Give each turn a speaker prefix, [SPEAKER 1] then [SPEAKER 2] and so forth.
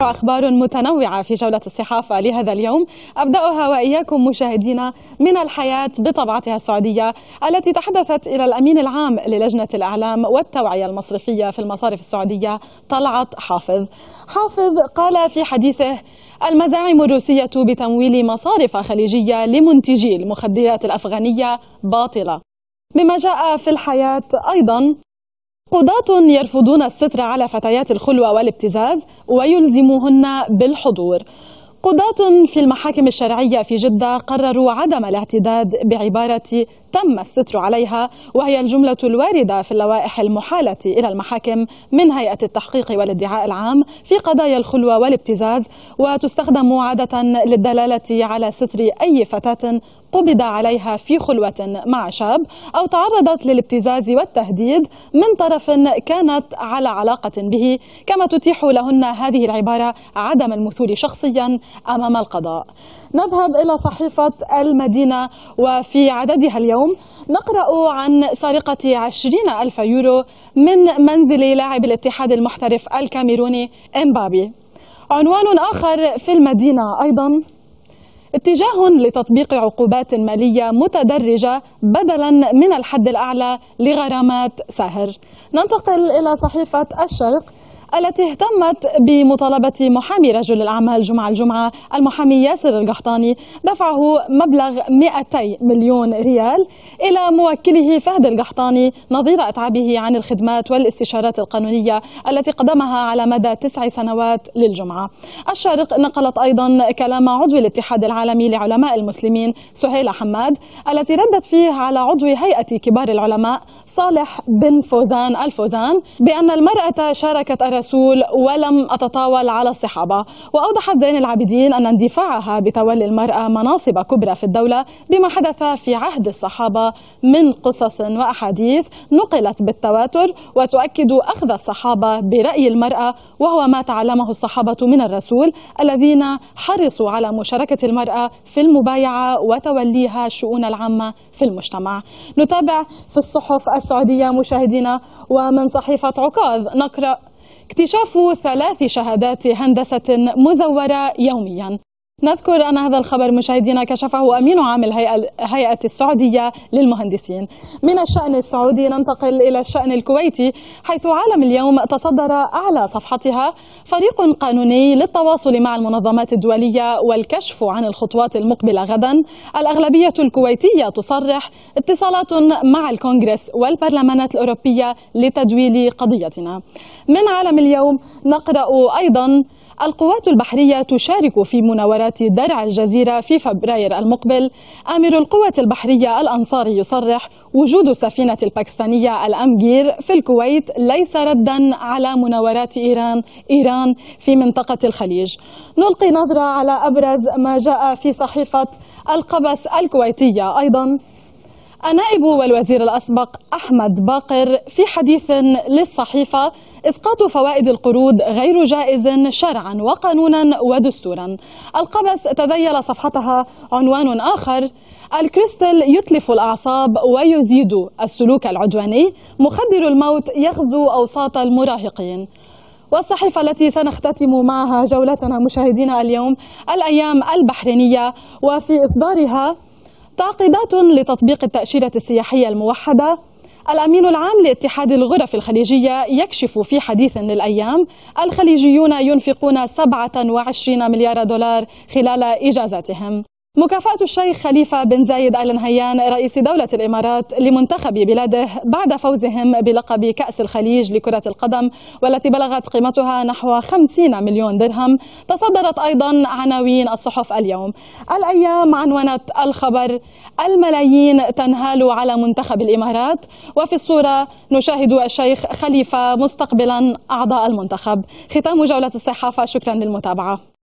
[SPEAKER 1] أخبار متنوعة في جولة الصحافة لهذا اليوم، أبدأها وإياكم مشاهدينا من الحياة بطبعتها السعودية التي تحدثت إلى الأمين العام للجنة الإعلام والتوعية المصرفية في المصارف السعودية طلعت حافظ قال في حديثه: المزاعم الروسية بتمويل مصارف خليجية لمنتجي المخدرات الأفغانية باطلة. بما جاء في الحياة أيضا: قضاة يرفضون الستر على فتيات الخلوة والابتزاز ويلزموهن بالحضور. قضاة في المحاكم الشرعية في جدة قرروا عدم الاعتداد بعبارة تم الستر عليها، وهي الجملة الواردة في اللوائح المحالة إلى المحاكم من هيئة التحقيق والادعاء العام في قضايا الخلوة والابتزاز، وتستخدم عادة للدلالة على ستر أي فتاة قبض عليها في خلوة مع شاب أو تعرضت للابتزاز والتهديد من طرف كانت على علاقة به، كما تتيح لهن هذه العبارة عدم المثول شخصيا أمام القضاء. نذهب إلى صحيفة المدينة، وفي عددها اليوم نقرأ عن سرقة 20,000 يورو من منزل لاعب الاتحاد المحترف الكاميروني إمبابي. عنوان آخر في المدينة أيضا: اتجاه لتطبيق عقوبات مالية متدرجة بدلا من الحد الأعلى لغرامات ساهر. ننتقل إلى صحيفة الشرق التي اهتمت بمطالبة محامي رجل الأعمال جمعة الجمعة المحامي ياسر القحطاني دفعه مبلغ 200 مليون ريال إلى موكله فهد القحطاني نظير أتعابه عن الخدمات والاستشارات القانونية التي قدمها على مدى 9 سنوات للجمعة. الشارق نقلت أيضا كلام عضو الاتحاد العالمي لعلماء المسلمين سهيلة حماد التي ردت فيه على عضو هيئة كبار العلماء صالح بن فوزان الفوزان بأن المرأة شاركت الرسول ولم أتطاول على الصحابة. وأوضحت زين العابدين أن اندفاعها بتولي المرأة مناصب كبرى في الدولة بما حدث في عهد الصحابة من قصص وأحاديث نقلت بالتواتر وتؤكد أخذ الصحابة برأي المرأة، وهو ما تعلمه الصحابة من الرسول الذين حرصوا على مشاركة المرأة في المبايعة وتوليها الشؤون العامة في المجتمع. نتابع في الصحف السعودية مشاهدينا، ومن صحيفة عكاظ نقرأ: اكتشاف 3 شهادات هندسة مزورة يوميا. نذكر أن هذا الخبر مشاهدينا كشفه أمين عام الهيئة السعودية للمهندسين. من الشأن السعودي ننتقل إلى الشأن الكويتي، حيث عالم اليوم تصدر أعلى صفحتها فريق قانوني للتواصل مع المنظمات الدولية والكشف عن الخطوات المقبلة غدا. الأغلبية الكويتية تصرح اتصالات مع الكونغرس والبرلمانات الأوروبية لتدويل قضيتنا. من عالم اليوم نقرأ أيضا: القوات البحرية تشارك في مناورات درع الجزيرة في فبراير المقبل. آمر القوة البحرية الأنصاري يصرح: وجود السفينة الباكستانية الأمجير في الكويت ليس ردا على مناورات إيران في منطقة الخليج. نلقي نظرة على أبرز ما جاء في صحيفة القبس الكويتية أيضا. النائب والوزير الأسبق أحمد باقر في حديث للصحيفة: إسقاط فوائد القروض غير جائز شرعا وقانونا ودستورا. القبس تذيل صفحتها عنوان آخر: الكريستال يتلف الأعصاب ويزيد السلوك العدواني، مخدر الموت يغزو أوساط المراهقين. والصحيفة التي سنختتم معها جولتنا مشاهدينا اليوم الأيام البحرينية، وفي إصدارها: تعقيدات لتطبيق التأشيرة السياحية الموحدة. الأمين العام لاتحاد الغرف الخليجية يكشف في حديث للأيام: الخليجيون ينفقون 27 مليار دولار خلال إجازاتهم. مكافأة الشيخ خليفة بن زايد آل نهيان رئيس دولة الإمارات لمنتخب بلاده بعد فوزهم بلقب كأس الخليج لكرة القدم، والتي بلغت قيمتها نحو 50 مليون درهم. تصدرت أيضا عناوين الصحف اليوم. الأيام عنونت الخبر: الملايين تنهال على منتخب الإمارات، وفي الصورة نشاهد الشيخ خليفة مستقبلا أعضاء المنتخب. ختام جولة الصحافة، شكرا للمتابعة.